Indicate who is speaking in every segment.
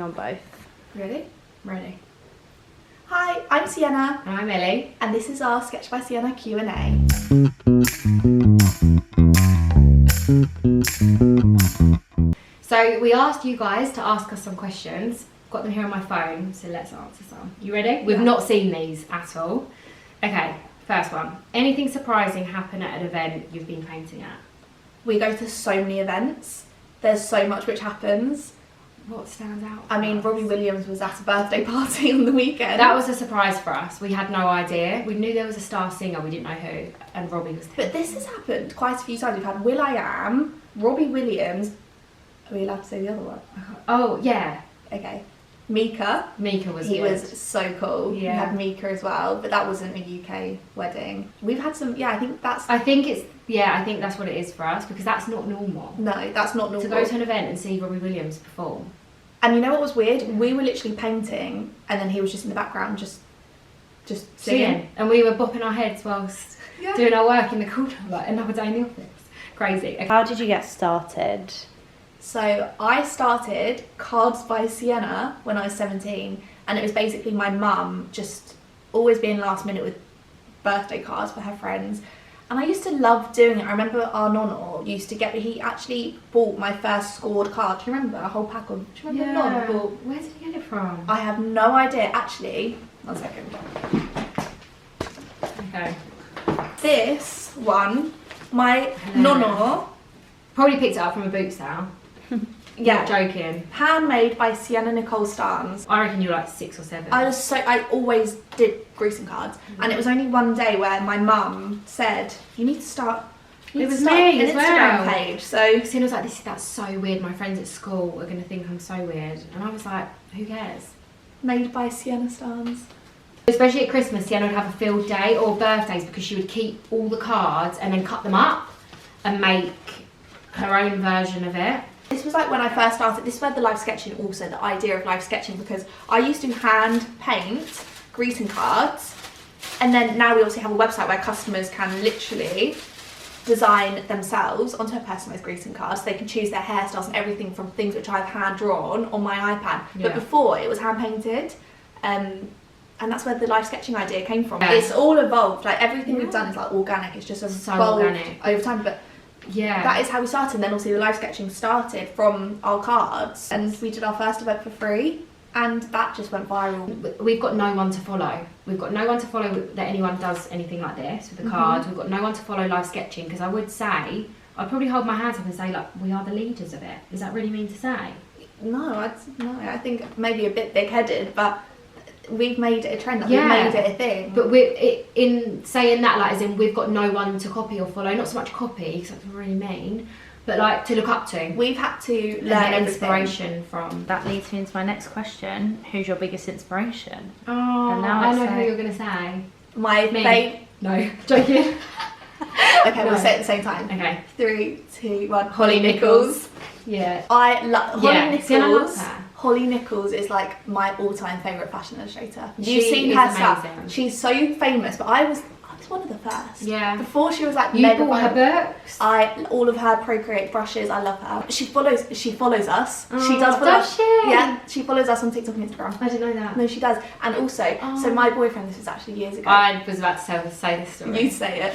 Speaker 1: on both.
Speaker 2: Ready?
Speaker 1: Ready.
Speaker 2: Hi, I'm Sienna.
Speaker 1: And I'm Ellie.
Speaker 2: And this is our Sketch by Sienna Q&A.
Speaker 1: So we asked you guys to ask us some questions. Got them here on my phone, so let's answer some. You ready? We've not seen these at all. Okay, first one. Anything surprising happen at an event you've been painting at?
Speaker 2: We go to so many events. There's so much which happens.
Speaker 1: What stands out?
Speaker 2: I mean, Robbie Williams was at a birthday party on the weekend.
Speaker 1: That was a surprise for us. We had no idea. We knew there was a star singer, we didn't know who, and Robbie was there.
Speaker 2: But this has happened quite a few times. We've had will.i.am, Robbie Williams. Are we allowed to say the other one?
Speaker 1: Oh, yeah.
Speaker 2: Okay. Mika.
Speaker 1: Mika was
Speaker 2: He
Speaker 1: good.
Speaker 2: was so cool.
Speaker 1: Yeah.
Speaker 2: We had Mika as well, but that wasn't a UK wedding. We've had some, I think that's...
Speaker 1: I think that's what it is for us, because that's not normal.
Speaker 2: No, that's not normal.
Speaker 1: To go to an event and see Robbie Williams perform.
Speaker 2: And you know what was weird? We were literally painting, and then he was just in the background, just singing.
Speaker 1: And we were bopping our heads whilst doing our work in the corner, like another day in the office. Crazy.
Speaker 3: How did you get started?
Speaker 2: So I started Cards by Sienna when I was 17, and it was basically my mum just always being last minute with birthday cards for her friends. And I used to love doing it. I remember our nonno used to he actually bought my first scored card. Do you remember? A whole pack of, do you remember Nonno?
Speaker 1: Where did he get it from?
Speaker 2: I have no idea. Actually, 1 second.
Speaker 1: Okay.
Speaker 2: This one, my nonno.
Speaker 1: Probably picked it up from a boot sale.
Speaker 2: Yeah.
Speaker 1: Not joking.
Speaker 2: Handmade by Sienna Nicole Starnes.
Speaker 1: I reckon you were like 6 or 7.
Speaker 2: I always did greeting cards, and it was only one day where my mum said, "You need to start."
Speaker 1: It was
Speaker 2: start
Speaker 1: me
Speaker 2: an
Speaker 1: as
Speaker 2: Instagram
Speaker 1: well.
Speaker 2: page. So
Speaker 1: Sienna was like, that's so weird. My friends at school are gonna think I'm so weird, and I was like, who cares?
Speaker 2: made by Sienna Starnes.
Speaker 1: Especially at Christmas, Sienna would have a field day or birthdays because she would keep all the cards and then cut them up and make her own version of it.
Speaker 2: This was like when I first started. This is where the live sketching, also the idea of live sketching, because I used to hand paint greeting cards, and then now we also have a website where customers can literally design themselves onto a personalised greeting card, so they can choose their hairstyles and everything from things which I've hand drawn on my iPad. But before it was hand painted, and that's where the live sketching idea came from. It's all evolved. Like everything we've done is like organic. It's just evolved over time. But
Speaker 1: yeah,
Speaker 2: that is how we started. And then obviously the live sketching started from our cards, and we did our first event for free, and that just went viral.
Speaker 1: We've got no one to follow. We've got no one to follow that anyone does anything like this with the cards. We've got no one to follow live sketching, because I would say, I'd probably hold my hands up and say, like, we are the leaders of it. Is that really mean to say?
Speaker 2: No, I think maybe a bit big-headed, but we've made it a trend. We've made it a thing.
Speaker 1: But in saying that, like, as in we've got no one to copy or follow. Not so much copy, because that's really mean, but like to look up to.
Speaker 2: We've had to learn
Speaker 1: inspiration from.
Speaker 3: That leads me into my next question. Who's your biggest inspiration?
Speaker 1: Oh,
Speaker 3: and now
Speaker 1: I know who you're going to say.
Speaker 2: My favourite.
Speaker 1: No, joking.
Speaker 2: Okay, we'll say it at the same time.
Speaker 1: Okay.
Speaker 2: 3, 2, 1.
Speaker 1: Holly Nichols. Yeah.
Speaker 2: I love Holly Nichols.
Speaker 1: Sienna loves her.
Speaker 2: Holly Nichols is like my all-time favourite fashion illustrator.
Speaker 1: She
Speaker 2: You've seen
Speaker 1: is
Speaker 2: her stuff.
Speaker 1: amazing.
Speaker 2: She's so famous, but I was one of the first.
Speaker 1: Yeah.
Speaker 2: Before she was like
Speaker 1: You
Speaker 2: mega
Speaker 1: bought her books?
Speaker 2: all of her Procreate brushes. I love her. She follows us.
Speaker 1: Oh,
Speaker 2: She does follow us.
Speaker 1: She?
Speaker 2: Yeah, she follows us on TikTok and Instagram.
Speaker 1: I didn't know that.
Speaker 2: No, she does. And also, so my boyfriend, this was actually years ago.
Speaker 1: I was about to say this story.
Speaker 2: You say it.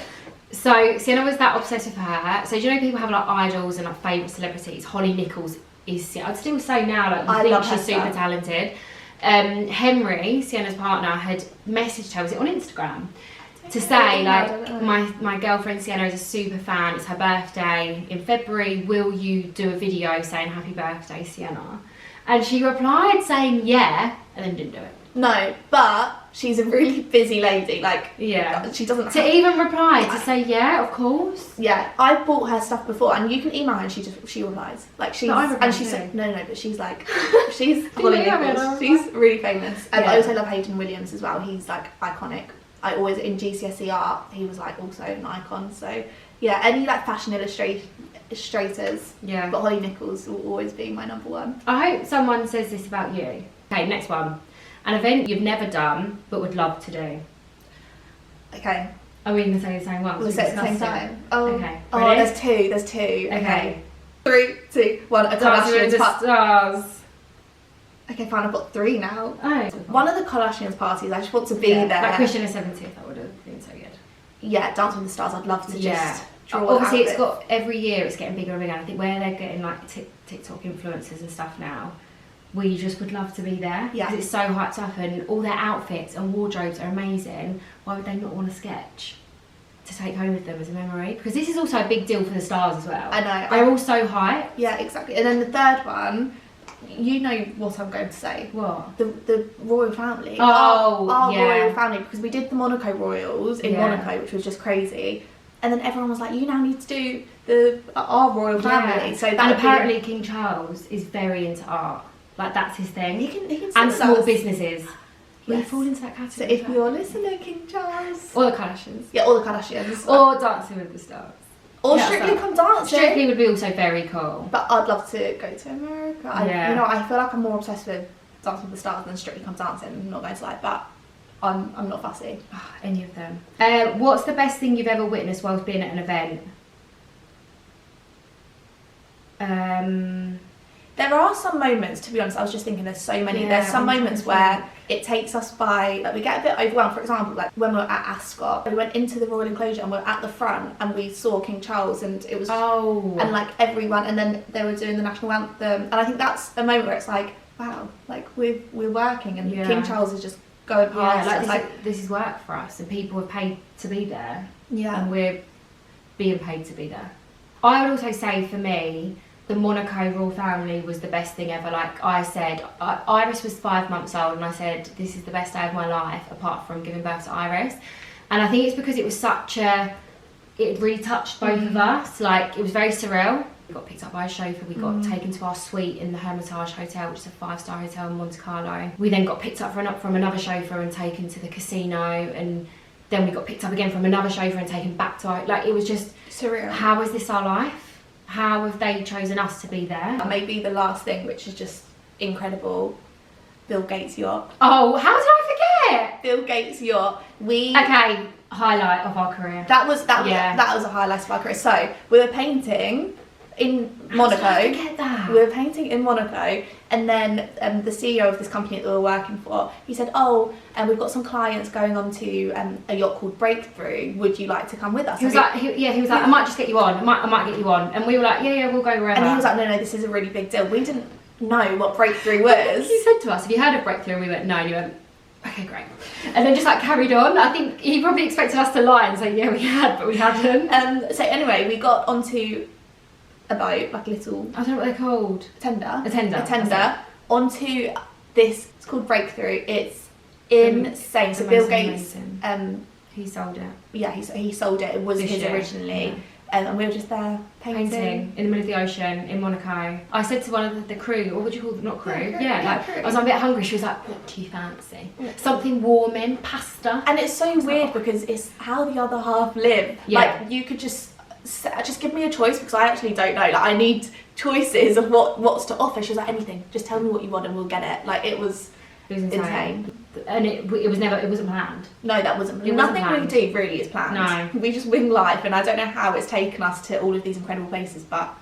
Speaker 1: So Sienna was that obsessed with her. So do you know people have like idols and like favourite celebrities? Holly Nichols is, I'd still say now, like, I think she's super talented. Henry, Sienna's partner, had messaged her, was it on Instagram? To say, like, my girlfriend Sienna is a super fan, it's her birthday in February, will you do a video saying happy birthday, Sienna? And she replied saying yeah, and then didn't do it.
Speaker 2: No, but she's a really busy lady, like, she doesn't have...
Speaker 1: To even reply, to say yeah, of course.
Speaker 2: Yeah, I bought her stuff before, and you can email her and she replies. Like, she's... And she's like, no, but she's like, she's Holly Nichols. She's really famous. And I also love Hayden Williams as well. He's like iconic. I always, in GCSE art, he was like also an icon. So yeah, any like fashion illustrators. Yeah. But Holly Nichols will always be my number one.
Speaker 1: I hope someone says this about you. Okay, next one. An event you've never done but would love to do.
Speaker 2: Okay.
Speaker 1: Are we going to say the same one?
Speaker 2: We'll say it at the same time. Oh,
Speaker 1: okay.
Speaker 2: Oh, there's two.
Speaker 1: Okay.
Speaker 2: 3, 2, 1. A
Speaker 1: Stars.
Speaker 2: Kardashians.
Speaker 1: Stars.
Speaker 2: Okay, fine, I've got 3 now.
Speaker 1: Oh.
Speaker 2: One of the Kardashians parties, I just want to be there.
Speaker 1: Like Christian is 70th, that would have been so good.
Speaker 2: Yeah, Dance with the Stars, I'd love to just draw
Speaker 1: Obviously,
Speaker 2: it's
Speaker 1: got every year it's getting bigger and bigger. I think where they're getting like TikTok influencers and stuff now, we just would love to be there.
Speaker 2: Yeah.
Speaker 1: Because it's so hyped up and all their outfits and wardrobes are amazing. Why would they not want a sketch to take home with them as a memory? Because this is also a big deal for the stars as well.
Speaker 2: I know.
Speaker 1: They're all so hyped.
Speaker 2: Yeah, exactly. And then the third one, you know what I'm going to say.
Speaker 1: What?
Speaker 2: The royal family.
Speaker 1: Oh,
Speaker 2: our
Speaker 1: yeah.
Speaker 2: royal family, because we did the Monaco royals in Monaco, which was just crazy. And then everyone was like, you now need to do our royal family.
Speaker 1: Yeah.
Speaker 2: So that
Speaker 1: and apparently King Charles is very into art. Like that's his thing.
Speaker 2: He can
Speaker 1: and
Speaker 2: sit
Speaker 1: small
Speaker 2: with us.
Speaker 1: businesses. We
Speaker 2: Yes.
Speaker 1: fall into that
Speaker 2: So
Speaker 1: category.
Speaker 2: if you're listening, King Charles.
Speaker 1: Or the Kardashians.
Speaker 2: Yeah, all the Kardashians.
Speaker 1: Or Dancing with the Stars.
Speaker 2: Or
Speaker 1: Yeah,
Speaker 2: Strictly
Speaker 1: so-
Speaker 2: Come Dancing.
Speaker 1: Strictly would be also very cool.
Speaker 2: But I'd love to go to America.
Speaker 1: Yeah.
Speaker 2: You know, I feel like I'm more obsessed with Dancing with the Stars than Strictly Come Dancing. I'm not going to lie, but I'm not fussy.
Speaker 1: Any of them. What's the best thing you've ever witnessed whilst being at an event?
Speaker 2: There are some moments, to be honest, I was just thinking there's so many.
Speaker 1: Yeah,
Speaker 2: There's some
Speaker 1: I'm
Speaker 2: moments
Speaker 1: trying to
Speaker 2: where it takes us by, like, we get a bit overwhelmed. For example, like when we were at Ascot, we went into the royal enclosure and we were at the front and we saw King Charles and it was, and like everyone, and then they were doing the national anthem. And I think that's a moment where it's like, wow, like we're working and King Charles is just going past.
Speaker 1: Yeah,
Speaker 2: us.
Speaker 1: like this is work for us and people have paid to be there.
Speaker 2: Yeah.
Speaker 1: And we're being paid to be there. I would also say for me, the Monaco royal family was the best thing ever. Like I said, Iris was 5 months old and I said, this is the best day of my life apart from giving birth to Iris. And I think it's because it was it really touched both of us. Like it was very surreal. We got picked up by a chauffeur, we got taken to our suite in the Hermitage Hotel, which is a 5-star hotel in Monte Carlo. We then got picked up from another chauffeur and taken to the casino, and then we got picked up again from another chauffeur and taken back to our, like it was just
Speaker 2: surreal.
Speaker 1: How is this our life? How have they chosen us to be there?
Speaker 2: Maybe the last thing, which is just incredible, Bill Gates' yacht.
Speaker 1: Oh, how did I forget?
Speaker 2: Bill Gates' yacht.
Speaker 1: Okay, highlight of our career.
Speaker 2: That was a highlight of our career. So we were painting in Monaco.
Speaker 1: How did I forget that?
Speaker 2: We were painting in Monaco, and then the CEO of this company that we were working for, he said, and we've got some clients going on to a yacht called Breakthrough. Would you like to come with us?
Speaker 1: He was like, I might just get you on. I might get you on. And we were like, yeah, we'll go wherever.
Speaker 2: And he was like, no, this is a really big deal. We didn't know what Breakthrough was.
Speaker 1: He said to us, have you heard of Breakthrough? And we went, no. And he went, okay, great. And then just like carried on. I think he probably expected us to lie and say, yeah, we had, but we hadn't.
Speaker 2: So anyway, we got onto a boat, like a little,
Speaker 1: I don't know what they're called.
Speaker 2: A tender.
Speaker 1: Onto
Speaker 2: this. It's called Breakthrough. It's insane. So Bill Gates,
Speaker 1: he sold it.
Speaker 2: Yeah, he sold it. It was his originally.
Speaker 1: Yeah.
Speaker 2: And we were just there painting
Speaker 1: In the middle of the ocean in Monaco. I said to one of the crew, or what would you call them? Not crew.
Speaker 2: Crew.
Speaker 1: I was a bit hungry. She was like, what do you fancy? Something warming, pasta.
Speaker 2: And it's so weird because it's how the other half live.
Speaker 1: Yeah.
Speaker 2: Like you could just give me a choice, because I actually don't know. Like I need choices of what's to offer. She was like, anything. Just tell me what you want and we'll get it. Like it was insane.
Speaker 1: And it wasn't planned.
Speaker 2: No, that wasn't.
Speaker 1: It
Speaker 2: Nothing
Speaker 1: wasn't
Speaker 2: we do really is planned.
Speaker 1: No.
Speaker 2: We just wing life, and I don't know how it's taken us to all of these incredible places, but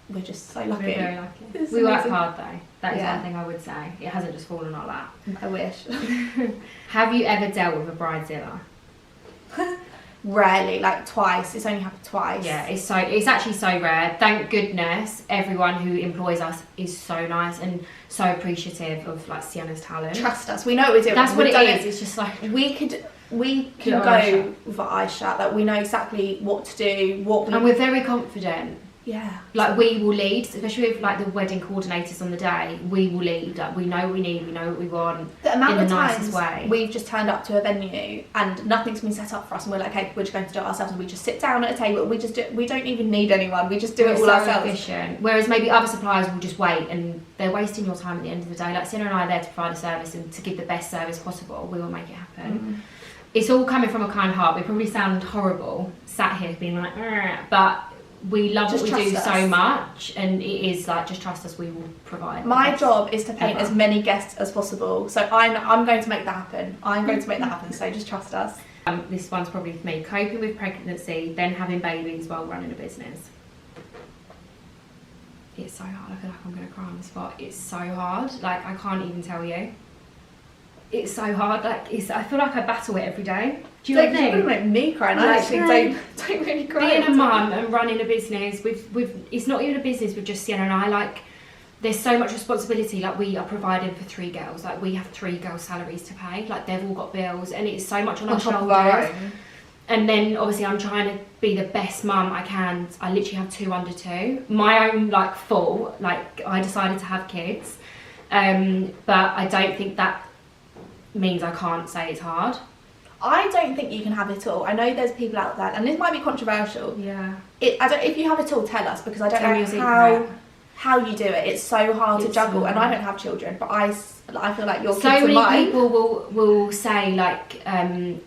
Speaker 2: we're just so lucky.
Speaker 1: We're very lucky.
Speaker 2: It's
Speaker 1: We work
Speaker 2: amazing.
Speaker 1: hard though. That is one thing I would say. It hasn't just fallen our lap.
Speaker 2: I wish.
Speaker 1: Have you ever dealt with a bridezilla?
Speaker 2: Rarely, like twice. It's only happened twice.
Speaker 1: Yeah, it's actually so rare. Thank goodness everyone who employs us is so nice and so appreciative of like Siena's talent.
Speaker 2: Trust us. We know what we're doing.
Speaker 1: That's what
Speaker 2: We've
Speaker 1: it
Speaker 2: done
Speaker 1: is. It's just like
Speaker 2: we can
Speaker 1: Yeah,
Speaker 2: go with our eyes shut. Like we know exactly what to do.
Speaker 1: And we're very confident.
Speaker 2: Yeah.
Speaker 1: Like we will lead, especially with like the wedding coordinators on the day. We will lead. Like we know what we need. We know what we want.
Speaker 2: The amount
Speaker 1: in
Speaker 2: of
Speaker 1: the
Speaker 2: times
Speaker 1: nicest way.
Speaker 2: we've just turned up to a venue and nothing's been set up for us, and we're like, okay, we're just going to do it ourselves, and we just sit down at a table. We don't even need anyone. We just do it all
Speaker 1: so
Speaker 2: ourselves.
Speaker 1: Efficient. Whereas maybe other suppliers will just wait and they're wasting your time at the end of the day. Like Siena and I are there to provide a service and to give the best service possible. We will make it happen. It's all coming from a kind heart. We probably sound horrible sat here being like, but we love what we do so much, and it is like, just trust us, we will provide.
Speaker 2: My job is to paint as many guests as possible, so I'm going to make that happen. I'm going to make that happen, so just trust us.
Speaker 1: This one's probably for me. Coping with pregnancy, then having babies while running a business. it's so hard. I feel like I'm going to cry on the spot. It's so hard. Like, I can't even tell you. It's so hard. Like, I feel like I battle it every day. Do you know what I mean?
Speaker 2: You're going to make me cry, and I actually don't really cry.
Speaker 1: Being a mum and running a business with it's not even a business with just Siena and I. Like, there's so much responsibility. Like, we are providing for 3 girls. Like, we have 3 girls' salaries to pay. Like, they've all got bills, and it's so much on our shoulders. And then obviously I'm trying to be the best mum I can. I literally have 2 under 2. My own like fault. Like, I decided to have kids, but I don't think that means I can't say it's hard.
Speaker 2: I don't think you can have it all. I know there's people out there, and this might be controversial.
Speaker 1: Yeah.
Speaker 2: If you have it all, tell us, because I don't know how you do it. It's so hard to juggle, and I don't have children, but I feel like your kids are mine.
Speaker 1: So many people will say like,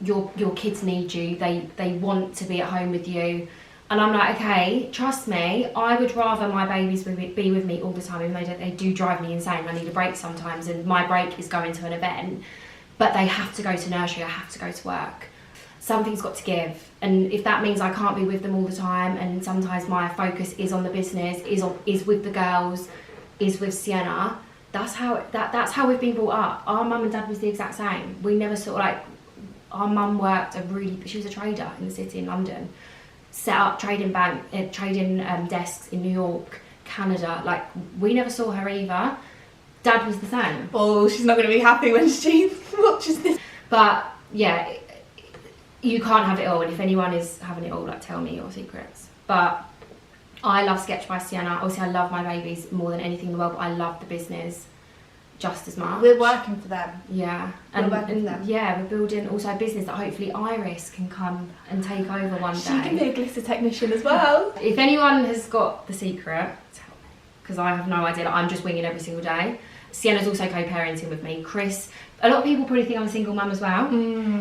Speaker 1: your kids need you. They want to be at home with you, and I'm like, okay, trust me. I would rather my babies be with me all the time, even though they do drive me insane. I need a break sometimes, and my break is going to an event. But they have to go to nursery, I have to go to work. Something's got to give. And if that means I can't be with them all the time, and sometimes my focus is on the business, is with the girls, is with Siena, that's how we've been brought up. Our mum and dad was the exact same. We never sort of like, our mum worked she was a trader in the city in London, set up trading desks in New York, Canada. Like, we never saw her either. Dad was the same.
Speaker 2: Oh, she's not going to be happy when she watches this.
Speaker 1: But yeah, you can't have it all, and if anyone is having it all, like, tell me your secrets. But I love Sketch by Siena. Obviously, I love my babies more than anything in the world, but I love the business just as much.
Speaker 2: We're working for them.
Speaker 1: Yeah.
Speaker 2: We're working for them.
Speaker 1: Yeah, we're building also a business that hopefully Iris can come and take over one day.
Speaker 2: She can be a glitter technician as well.
Speaker 1: If anyone has got the secret, tell me, because I have no idea. Like, I'm just winging every single day. Siena's also co-parenting with me. Chris, a lot of people probably think I'm a single mum as well.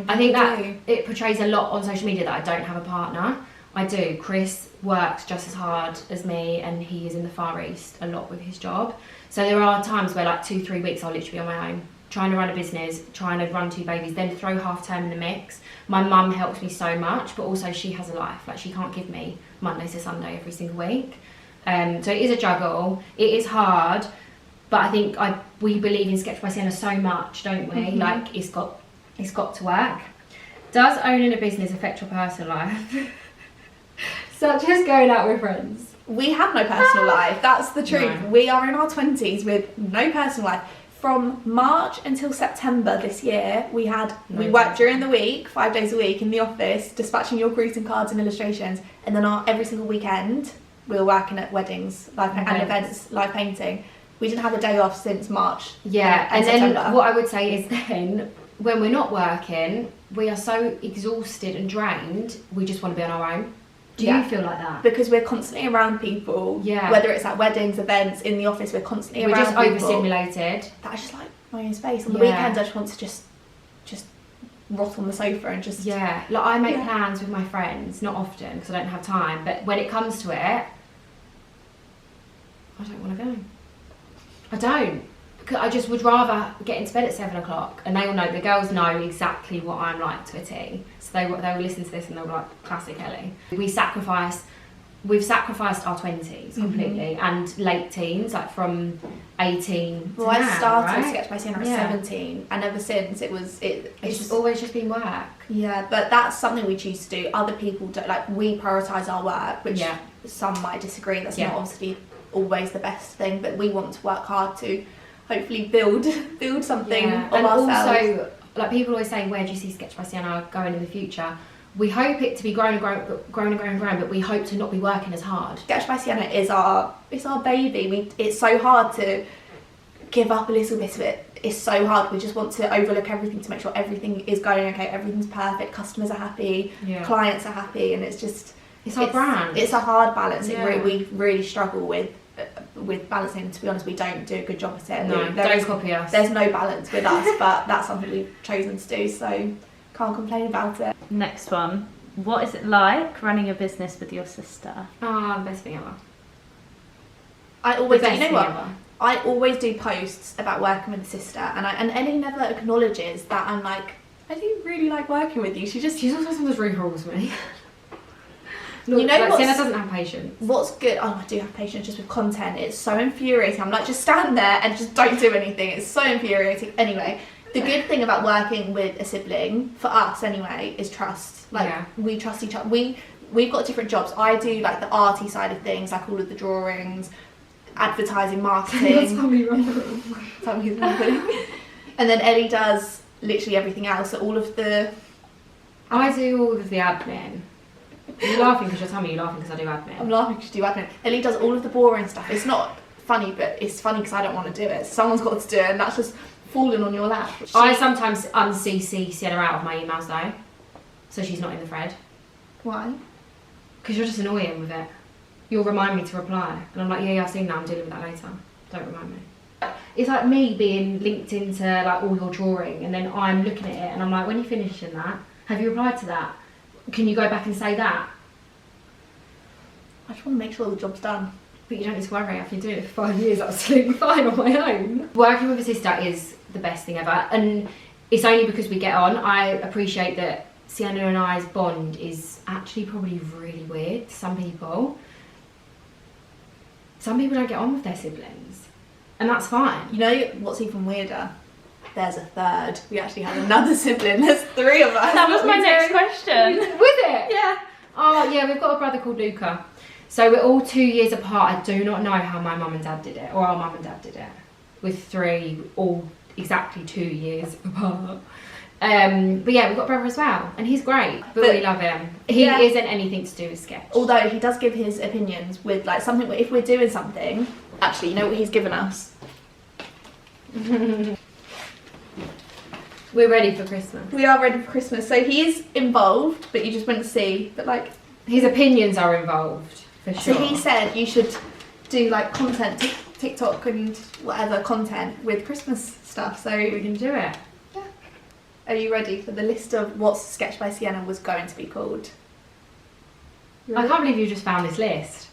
Speaker 1: I think that it portrays a lot on social media that I don't have a partner. I do. Chris works just as hard as me, and he is in the Far East a lot with his job. So there are times where, like, 2-3 weeks I'll literally be on my own, trying to run a business, trying to run 2 babies, then throw half term in the mix. My mum helps me so much, but also she has a life. Like, she can't give me Monday to Sunday every single week. So it is a juggle. It is hard. But I think we believe in Sketch by Siena so much, don't we? Like, it's got to work. Does owning a business affect your personal life? Such as going out with friends.
Speaker 2: We have no personal life. That's the truth. No. We are in our 20s with no personal life. From March until September this year, we worked during the week, 5 days a week in the office, dispatching your greeting cards and illustrations, and then every single weekend we were working at weddings, and events, live painting. We didn't have a day off since March.
Speaker 1: Yeah, and then what I would say is then, when we're not working, we are so exhausted and drained, we just want to be on our own. Do you feel like that?
Speaker 2: Because we're constantly around people. Yeah. Whether it's at weddings, events, in the office, we're constantly around people.
Speaker 1: We're just overstimulated.
Speaker 2: That's just like my own space. On the weekends, I just want to just rot on the sofa and just...
Speaker 1: Yeah, like, I make plans with my friends, not often, because I don't have time, but when it comes to it, I don't want to go. I don't. I just would rather get into bed at 7 o'clock, and they all know, the girls know exactly what I'm like to a T. So they will listen to this and they'll be like, classic Ellie. We've sacrificed our 20s completely, and late teens, like from 18 to now,
Speaker 2: I started Sketch by Siena at 17, and ever since it's
Speaker 1: just always just been work.
Speaker 2: Yeah, but that's something we choose to do. Other people don't. Like, we prioritise our work, which some might disagree. That's not obviously always the best thing, but we want to work hard to hopefully build something of ourselves. Also,
Speaker 1: like, people always say, where do you see Sketch by Siena going in the future? We hope it to be grown, but we hope to not be working as hard.
Speaker 2: Sketch by Siena is our baby. It's so hard to give up a little bit of it. It's so hard. We just want to overlook everything to make sure everything is going okay, everything's perfect, customers are happy, clients are happy, and it's
Speaker 1: our brand.
Speaker 2: It's a hard balance. We really struggle with balancing. To be honest, we don't do a good job at it.
Speaker 1: No, don't copy us.
Speaker 2: There's no balance with us, but that's something we've chosen to do, so can't complain about it.
Speaker 3: Next one. What is it like running a business with your sister?
Speaker 1: The best thing ever.
Speaker 2: I always do posts about working with a sister, and Ellie never acknowledges that I'm like, I do really like working with you. She also sometimes really horribles me.
Speaker 1: No,
Speaker 2: you know
Speaker 1: like,
Speaker 2: what's,
Speaker 1: Sienna doesn't have patience.
Speaker 2: What's good? Oh, I do have patience just with content. It's so infuriating. I'm like, just stand there and just don't do anything. It's so infuriating. Anyway, the good thing about working with a sibling, for us anyway, is trust. Like, we trust each other. We've got different jobs. I do like the arty side of things, like all of the drawings, advertising, marketing. Tummy's rumbling. And then Ellie does literally everything else. So all of the...
Speaker 1: I do all of the admin. Are you laughing because you're telling me you're laughing because I do admin?
Speaker 2: I'm laughing because you do admin. Ellie does all of the boring stuff. It's not funny, but it's funny because I don't want to do it. Someone's got to do it, and that's just falling on your lap.
Speaker 1: I sometimes un-CC Sienna out of my emails though, so she's not in the thread.
Speaker 2: Why?
Speaker 1: Because you're just annoying with it. You'll remind me to reply, and I'm like, yeah, I've seen that. I'm dealing with that later. Don't remind me. It's like me being linked into like all your drawing, and then I'm looking at it, and I'm like, when you finishing that, have you replied to that? Can you go back and say that?
Speaker 2: I just want to make sure the job's done.
Speaker 1: But you don't need to worry. I've been doing it for 5 years. Absolutely fine on my own. Working with a sister is the best thing ever, and it's only because we get on. I appreciate that Sienna and I's bond is actually probably really weird to some people. Some people don't get on with their siblings, and that's fine.
Speaker 2: You know what's even weirder? There's a third. We actually have another sibling. There's 3 of us.
Speaker 3: That was my next question.
Speaker 1: Was it?
Speaker 2: Yeah.
Speaker 1: Oh yeah, we've got a brother called Luca. So we're all 2 years apart. I do not know how my mum and dad did it, or our mum and dad did it, with 3 all exactly 2 years apart. But yeah, we've got a brother as well, and he's great, but we love him. He isn't anything to do with sketch.
Speaker 2: Although he does give his opinions with like something, if we're doing something, actually, you know what he's given us?
Speaker 1: We're ready for Christmas.
Speaker 2: We are ready for Christmas. So he's involved, but you just wouldn't see, but like...
Speaker 1: His opinions are involved, for sure.
Speaker 2: So he said you should do like content, TikTok and whatever content with Christmas stuff, so...
Speaker 1: We can do it.
Speaker 2: Are you ready for the list of what Sketch by Sienna was going to be called?
Speaker 1: I can't believe you just found this list.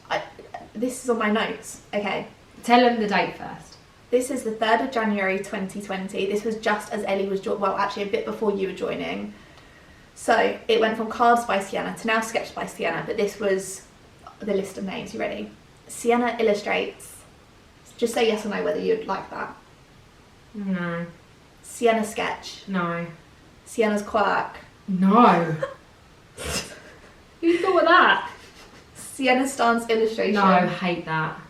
Speaker 2: This is on my notes. Okay.
Speaker 1: Tell them the date first.
Speaker 2: This is the 3rd of January 2020. This was just as Ellie was well, actually a bit before you were joining. So it went from Cards by Sienna to now Sketch by Sienna, but this was the list of names. You ready? Sienna Illustrates. Just say yes or no whether you'd like that.
Speaker 1: No.
Speaker 2: Sienna Sketch.
Speaker 1: No.
Speaker 2: Sienna's Quirk.
Speaker 1: No. Who thought of that?
Speaker 2: Sienna Stance Illustration.
Speaker 1: No, hate that.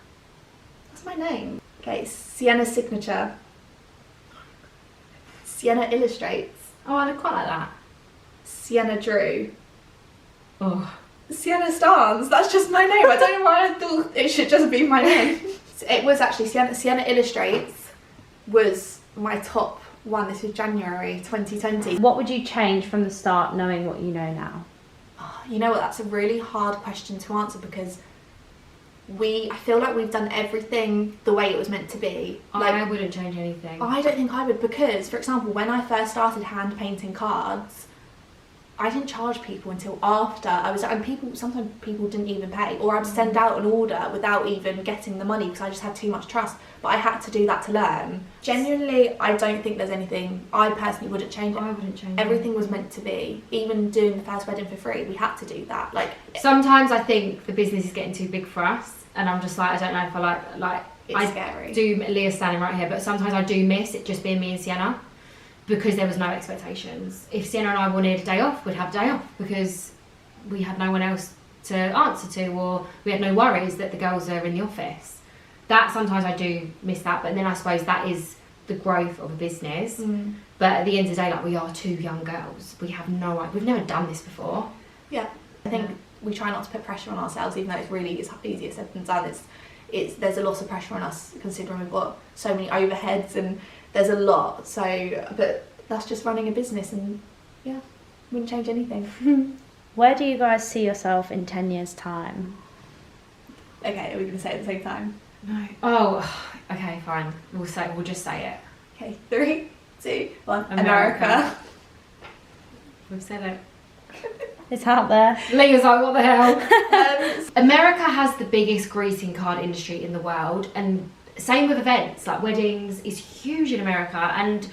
Speaker 2: What's my name? Okay, Sienna Signature. Sienna Illustrates.
Speaker 1: Oh, I quite like that.
Speaker 2: Sienna Drew.
Speaker 1: Oh.
Speaker 2: Sienna Stance. That's just my name. I don't know why I thought it should just be my name. It was actually Sienna Illustrates was my top one. This was January 2020.
Speaker 3: What would you change from the start knowing what you know now?
Speaker 2: You know what, that's a really hard question to answer because I feel like we've done everything the way it was meant to be. Like,
Speaker 1: I wouldn't change anything.
Speaker 2: I don't think I would because, for example, when I first started hand painting cards, I didn't charge people until after sometimes people didn't even pay, or I'd send out an order without even getting the money because I just had too much trust. But I had to do that to learn. Genuinely, I don't think there's anything I personally wouldn't change.
Speaker 1: I wouldn't change
Speaker 2: Everything was meant to be. Even doing the first wedding for free, we had to do that. Like
Speaker 1: sometimes I think the business is getting too big for us, and I'm just like, I don't know if I like.
Speaker 2: It's scary.
Speaker 1: Leah's standing right here, but sometimes I do miss it just being me and Sienna. Because there was no expectations. If Sienna and I wanted a day off, we'd have a day off because we had no one else to answer to, or we had no worries that the girls are in the office. That sometimes I do miss that, but then I suppose that is the growth of a business. But at the end of the day, like, we are 2 young girls. We have we've never done this before.
Speaker 2: Yeah, I think we try not to put pressure on ourselves, even though it's easier said than done. There's a lot of pressure on us considering we've got so many overheads and there's a lot. So, but that's just running a business, and yeah, wouldn't change anything.
Speaker 3: Where do you guys see yourself in 10 years' time?
Speaker 2: Okay, are we going to say it at the same time?
Speaker 1: No. Oh, okay, fine. We'll just say it.
Speaker 2: Okay, 3, 2, 1. America.
Speaker 1: We've said it.
Speaker 3: It's out there.
Speaker 1: Leah's like, what the hell? America has the biggest greeting card industry in the world, and same with events, like weddings is huge in America, and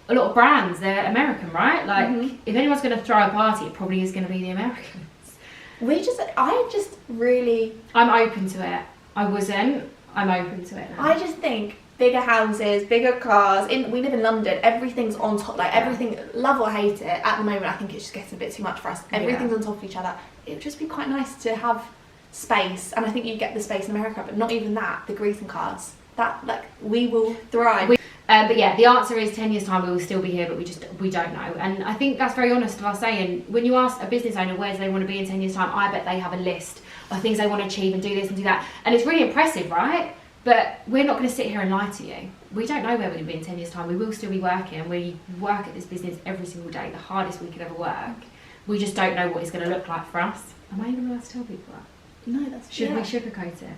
Speaker 1: a lot of brands, they're American, right? Like, if anyone's going to throw a party, it probably is going to be the Americans.
Speaker 2: I just really...
Speaker 1: I'm open to it. I wasn't. I'm open to it now.
Speaker 2: I just think bigger houses, bigger cars. We live in London. Everything's on top. Like everything, love or hate it. At the moment, I think it's just getting a bit too much for us. Everything's on top of each other. It would just be quite nice to have space. And I think you get the space in America, but not even that. The greeting cards. That, like, we will thrive.
Speaker 1: But yeah, the answer is 10 years time we will still be here, but we don't know. And I think that's very honest of us saying, when you ask a business owner where do they want to be in 10 years time, I bet they have a list of things they want to achieve and do this and do that. And it's really impressive, right? But we're not going to sit here and lie to you. We don't know where we're going to be in 10 years time. We will still be working. We work at this business every single day, the hardest we could ever work. We just don't know what it's going to look like for us. Am I even allowed to tell people that?
Speaker 2: No, that's...
Speaker 1: Should we sugarcoat it?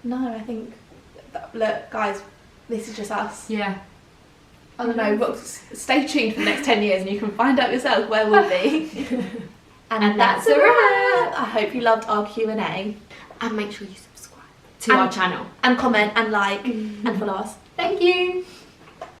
Speaker 2: No, I think... Look, guys, this is just us.
Speaker 1: Yeah.
Speaker 2: I don't know, but stay tuned for the next 10 years and you can find out yourself where we'll be. and that's a wrap. I hope you loved our Q&A.
Speaker 1: And make sure you subscribe to our channel.
Speaker 2: And comment and like and follow us.
Speaker 1: Thank you.